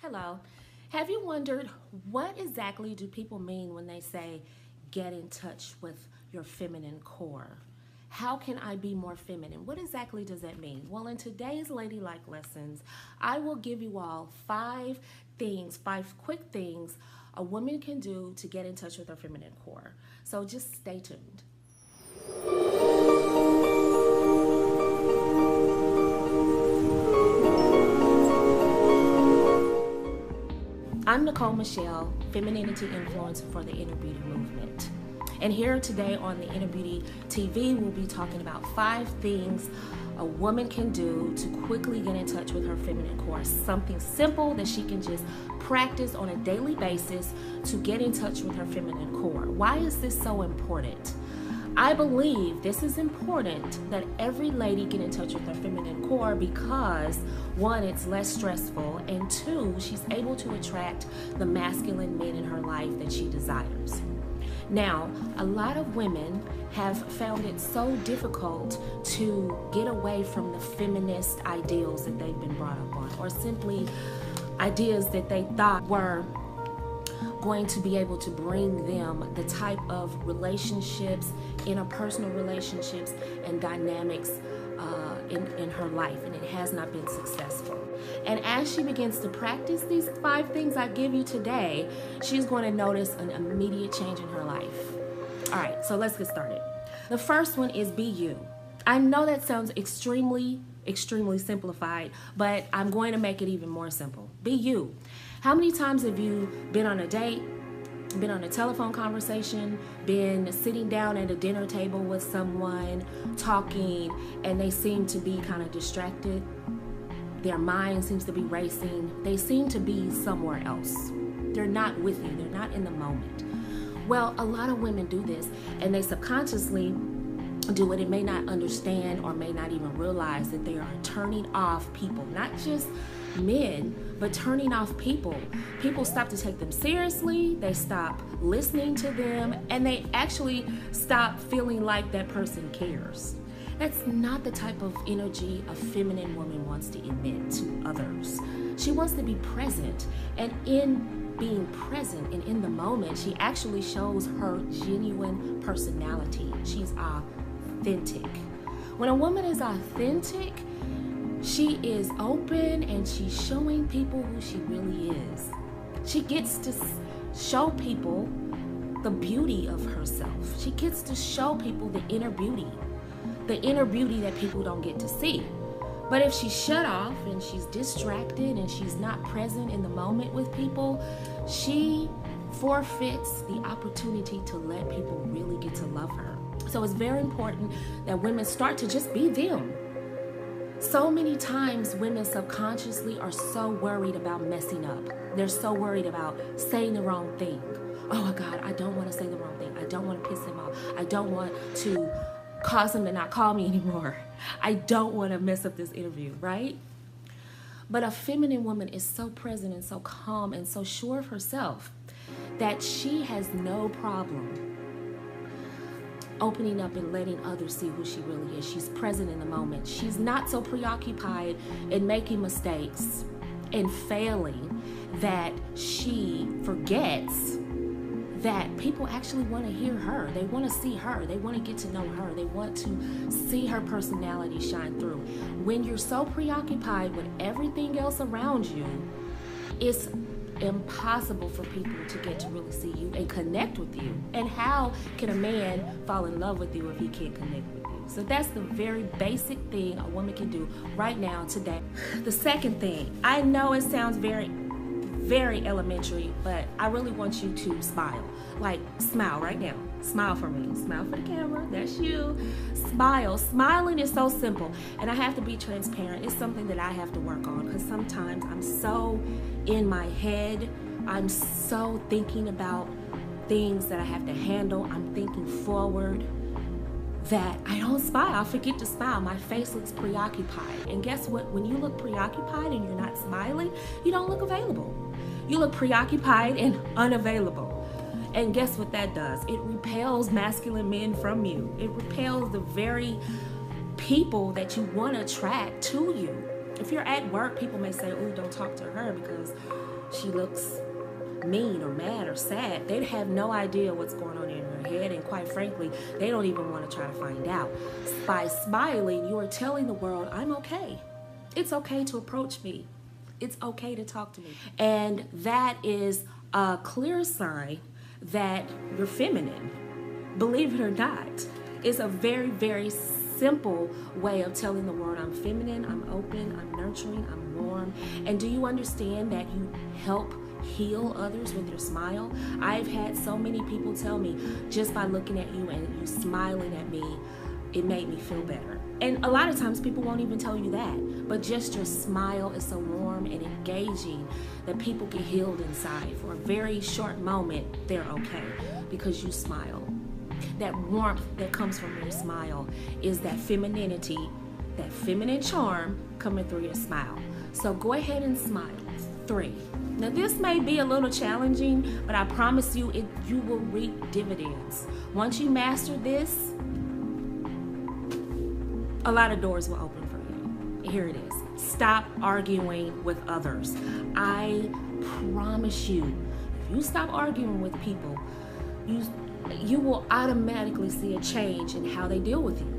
Hello. Have you wondered what exactly do people mean when they say get in touch with your feminine core? How can I be more feminine? What exactly does that mean? Well, in today's Ladylike Lessons, I will give you all five quick things a woman can do to get in touch with her feminine core. So just stay tuned. I'm Necole Michelle, Femininity Influencer for the Inner Beauty Movement. And here today on the Inner Beauty TV, we'll be talking about 5 things a woman can do to quickly get in touch with her feminine core. Something simple that she can just practice on a daily basis to get in touch with her feminine core. Why is this so important? I believe this is important that every lady get in touch with her feminine core because 1, it's less stressful, and 2, she's able to attract the masculine men in her life that she desires. Now, a lot of women have found it so difficult to get away from the feminist ideals that they've been brought up on, or simply ideas that they thought were going to be able to bring them the type of relationships, interpersonal relationships, and dynamics in her life, and it has not been successful. And as she begins to practice these 5 things I give you today, she's going to notice an immediate change in her life. All right, so let's get started. The first one is be you. I know that sounds extremely simplified, but I'm going to make it even more simple. Be you. How many times have you been on a date, been on a telephone conversation, been sitting down at a dinner table with someone, talking, and they seem to be kind of distracted? Their mind seems to be racing. They seem to be somewhere else. They're not with you. They're not in the moment. Well, a lot of women do this, and they subconsciously do it and may not understand or may not even realize that they are turning off people, not just men, but turning off people. People stop to take them seriously, they stop listening to them, and they actually stop feeling like that person cares. That's not the type of energy a feminine woman wants to emit to others. She wants to be present, and in being present and in the moment, she actually shows her genuine personality. She's authentic. When a woman is authentic, she is open and she's showing people who she really is. She gets to show people the beauty of herself. She gets to show people the inner beauty that people don't get to see. But if she's shut off and she's distracted and she's not present in the moment with people, she forfeits the opportunity to let people really get to love her. So it's very important that women start to just be them. So many times women subconsciously are so worried about messing up. They're so worried about saying the wrong thing. Oh my God, I don't want to say the wrong thing. I don't want to piss him off. I don't want to cause him to not call me anymore. I don't want to mess up this interview, right? But a feminine woman is so present and so calm and so sure of herself that she has no problem opening up and letting others see who she really is. She's present in the moment. She's not so preoccupied in making mistakes and failing that she forgets that people actually want to hear her. They want to see her. They want to get to know her. They want to see her personality shine through. When you're so preoccupied with everything else around you, it's impossible for people to get to really see you and connect with you. And how can a man fall in love with you if he can't connect with you? So that's the very basic thing a woman can do right now, today. The second thing, I know it sounds very elementary, but I really want you to smile. Like, smile right now. Smile for me. Smile for the camera. That's you. Smile. Smiling is so simple. And I have to be transparent. It's something that I have to work on because sometimes I'm so in my head. I'm so thinking about things that I have to handle. I'm thinking forward that I don't smile. I forget to smile. My face looks preoccupied. And guess what? When you look preoccupied and you're not smiling, you don't look available. You look preoccupied and unavailable. And guess what that does? It repels masculine men from you. It repels the very people that you want to attract to you. If you're at work, people may say, "Ooh, don't talk to her because she looks mean or mad or sad." They have no idea what's going on in her head, and quite frankly, they don't even want to try to find out. By smiling, you are telling the world, "I'm okay. It's okay to approach me. It's okay to talk to me." And that is a clear sign that you're feminine. Believe it or not, it's a very, very simple way of telling the world, "I'm feminine, I'm open, I'm nurturing, I'm warm." And do you understand that you help heal others with your smile? I've had so many people tell me, just by looking at you and you smiling at me, it made me feel better. And a lot of times people won't even tell you that, but just your smile is so warm and engaging that people get healed inside. For a very short moment, they're okay because you smile. That warmth that comes from your smile is that femininity, that feminine charm coming through your smile. So go ahead and smile. 3. Now this may be a little challenging, but I promise you, you will reap dividends. Once you master this, a lot of doors will open for you. Here it is. Stop arguing with others. I promise you, if you stop arguing with people, you will automatically see a change in how they deal with you.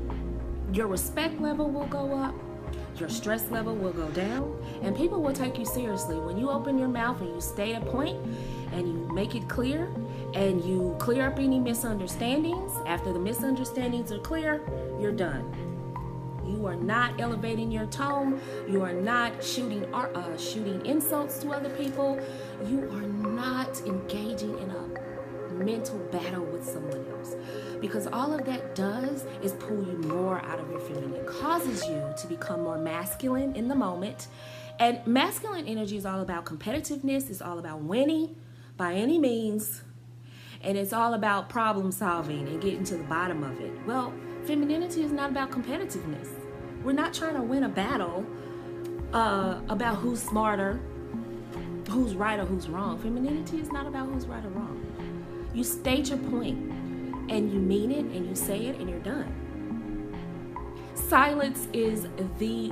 Your respect level will go up, your stress level will go down, and people will take you seriously. When you open your mouth and you stay at point and you make it clear and you clear up any misunderstandings, after the misunderstandings are clear, you're done. You are not elevating your tone. You are not shooting insults to other people. You are not engaging in a mental battle with someone else, because all of that does is pull you more out of your feminine. It causes you to become more masculine in the moment. And masculine energy is all about competitiveness. It's all about winning by any means. And it's all about problem solving and getting to the bottom of it. Well, femininity is not about competitiveness. We're not trying to win a battle about who's smarter, who's right or who's wrong. Femininity is not about who's right or wrong. You state your point and you mean it and you say it and you're done. Silence is the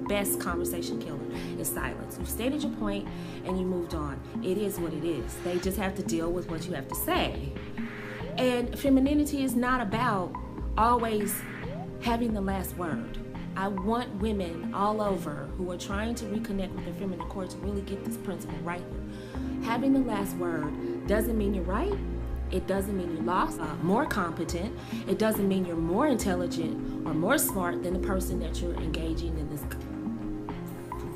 best conversation killer is silence. You've stated your point and you moved on. It is what it is. They just have to deal with what you have to say. And femininity is not about always having the last word. I want women all over who are trying to reconnect with their feminine core to really get this principle right here. Having the last word doesn't mean you're right. It doesn't mean you lost, more competent. It doesn't mean you're more intelligent or more smart than the person that you're engaging in this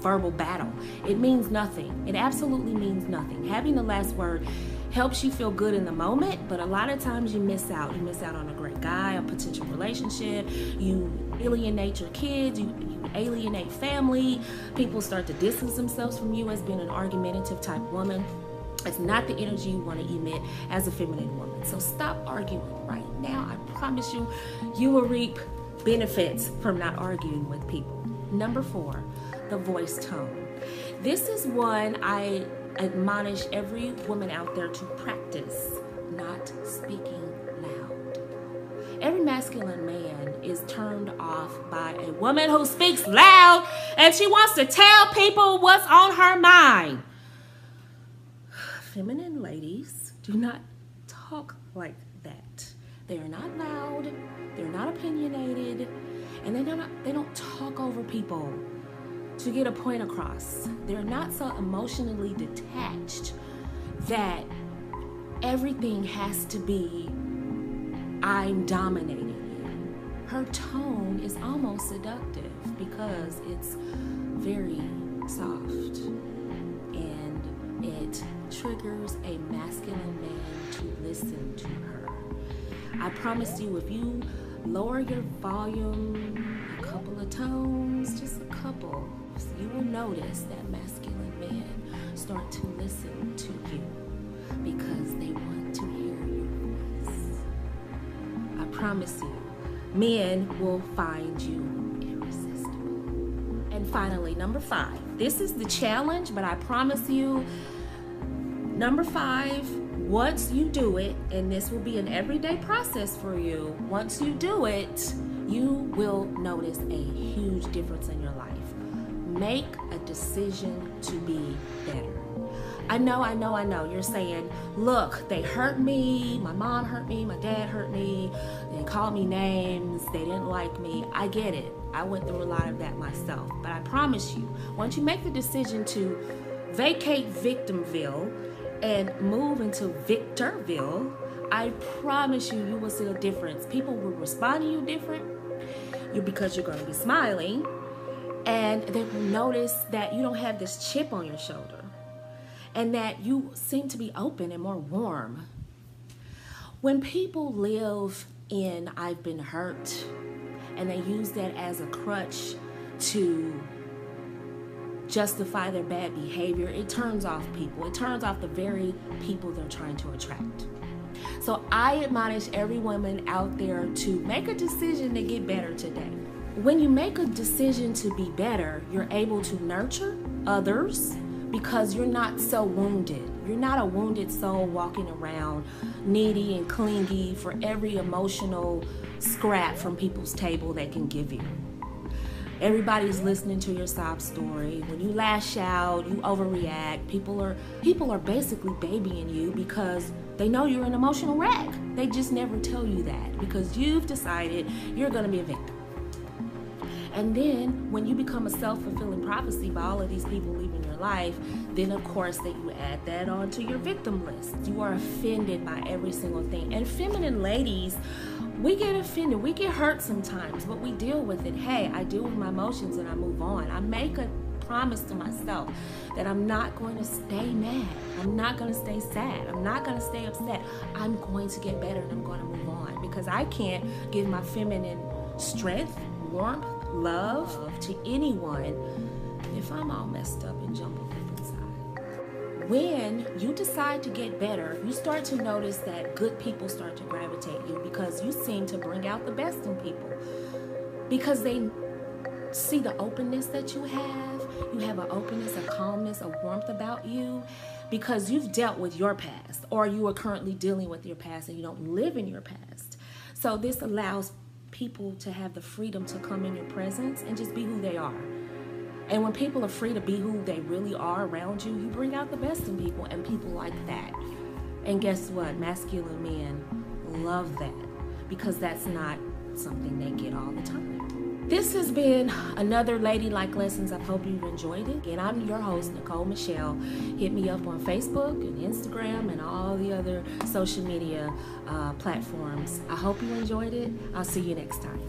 verbal battle. It means nothing. It absolutely means nothing. Having the last word helps you feel good in the moment, but a lot of times you miss out. You miss out on a great guy, a potential relationship. You alienate your kids. You alienate family. People start to distance themselves from you as being an argumentative type woman. It's not the energy you want to emit as a feminine woman. So stop arguing right now. I promise you, you will reap benefits from not arguing with people. Number 4, the voice tone. This is one I admonish every woman out there to practice, not speaking loud. Every masculine man is turned off by a woman who speaks loud and she wants to tell people what's on her mind. Feminine ladies do not talk like that. They are not loud, they're not opinionated, and they don't talk over people to get a point across. They're not so emotionally detached that everything has to be, I'm dominating you. Her tone is almost seductive because it's very soft and it triggers a masculine man to listen to her. I promise you, if you lower your volume a couple of tones, just a couple, you will notice that masculine men start to listen to you because they want to hear your voice. I promise you, men will find you irresistible. And finally, number 5. This is the challenge, but I promise you, number 5, once you do it, and this will be an everyday process for you, once you do it, you will notice a huge difference in your life. make a decision to be better. I know. You're saying, look, they hurt me. My mom hurt me. My dad hurt me. They called me names. They didn't like me. I get it. I went through a lot of that myself. But I promise you, once you make the decision to vacate Victimville and move into Victorville, I promise you, you will see a difference. People will respond to you different because you're going to be smiling, and they will notice that you don't have this chip on your shoulder and that you seem to be open and more warm. When people live in I've been hurt and they use that as a crutch to justify their bad behavior, it turns off people. It turns off the very people they're trying to attract. So I admonish every woman out there to make a decision to get better today. When you make a decision to be better, you're able to nurture others because you're not so wounded. You're not a wounded soul walking around needy and clingy for every emotional scrap from people's table they can give you. Everybody's listening to your sob story. When you lash out, you overreact. People are basically babying you because they know you're an emotional wreck. They just never tell you that because you've decided you're going to be a victim. And then when you become a self-fulfilling prophecy by all of these people leaving your life, then of course that you add that onto your victim list. You are offended by every single thing. And feminine ladies, we get offended, we get hurt sometimes, but we deal with it. Hey, I deal with my emotions and I move on. I make a promise to myself that I'm not going to stay mad. I'm not going to stay sad. I'm not going to stay upset. I'm going to get better and I'm going to move on because I can't give my feminine strength, warmth, love to anyone if I'm all messed up and jumbled up inside. When you decide to get better, you start to notice that good people start to gravitate you because you seem to bring out the best in people because they see the openness that you have. You have an openness, a calmness, a warmth about you because you've dealt with your past or you are currently dealing with your past and you don't live in your past. So this allows people to have the freedom to come in your presence and just be who they are. And when people are free to be who they really are around you, you bring out the best in people and people like that. And guess what? Masculine men love that because that's not something they get all the time. This has been another Ladylike Lessons. I hope you've enjoyed it. And I'm your host, Necole Michelle. Hit me up on Facebook and Instagram and all the other social media platforms. I hope you enjoyed it. I'll see you next time.